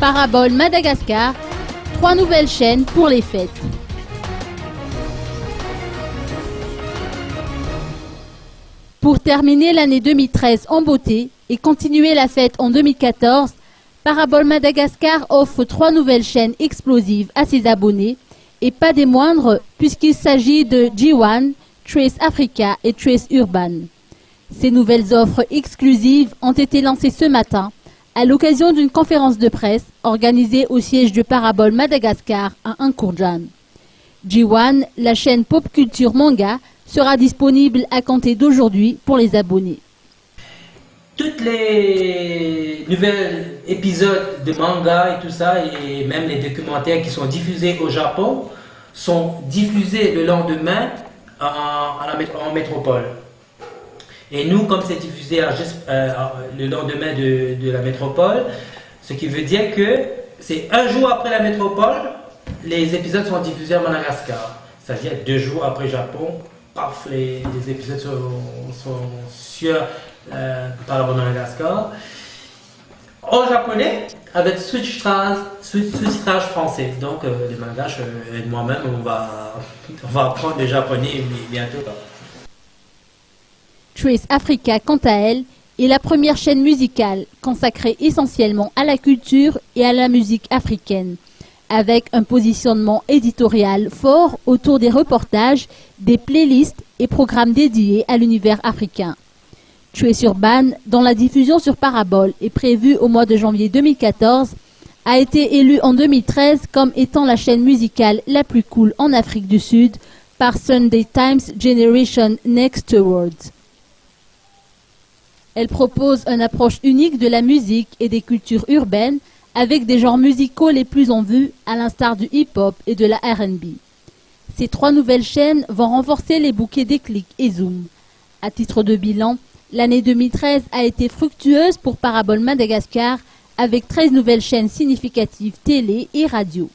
Parabole Madagascar, 3 nouvelles chaînes pour les fêtes. Pour terminer l'année 2013 en beauté et continuer la fête en 2014, Parabole Madagascar offre 3 nouvelles chaînes explosives à ses abonnés, et pas des moindres puisqu'il s'agit de G1, Trace Africa et Trace Urban. Ces nouvelles offres exclusives ont été lancées ce matin à l'occasion d'une conférence de presse organisée au siège de Parabole Madagascar à Ankourjan. G1, la chaîne pop culture manga, sera disponible à compter d'aujourd'hui pour les abonnés. Toutes les nouvelles épisodes de manga et tout ça, et même les documentaires qui sont diffusés au Japon, sont diffusés le lendemain en métropole. Et nous, comme c'est diffusé le lendemain de la métropole, ce qui veut dire que c'est un jour après la métropole, les épisodes sont diffusés à Madagascar. C'est-à-dire 2 jours après Japon, paf, les épisodes sont sur Parabole Madagascar. En japonais, avec switchage français. Donc les mangages et moi-même, on va apprendre le japonais bientôt. Trace Africa, quant à elle, est la première chaîne musicale consacrée essentiellement à la culture et à la musique africaine, avec un positionnement éditorial fort autour des reportages, des playlists et programmes dédiés à l'univers africain. Trace Urban, dont la diffusion sur Parabole est prévue au mois de janvier 2014, a été élue en 2013 comme étant la chaîne musicale la plus cool en Afrique du Sud par Sunday Times Generation Next Awards. Elle propose une approche unique de la musique et des cultures urbaines avec des genres musicaux les plus en vue, à l'instar du hip-hop et de la R&B. Ces 3 nouvelles chaînes vont renforcer les bouquets Déclic et Zoom. À titre de bilan, l'année 2013 a été fructueuse pour Parabole Madagascar avec 13 nouvelles chaînes significatives télé et radio.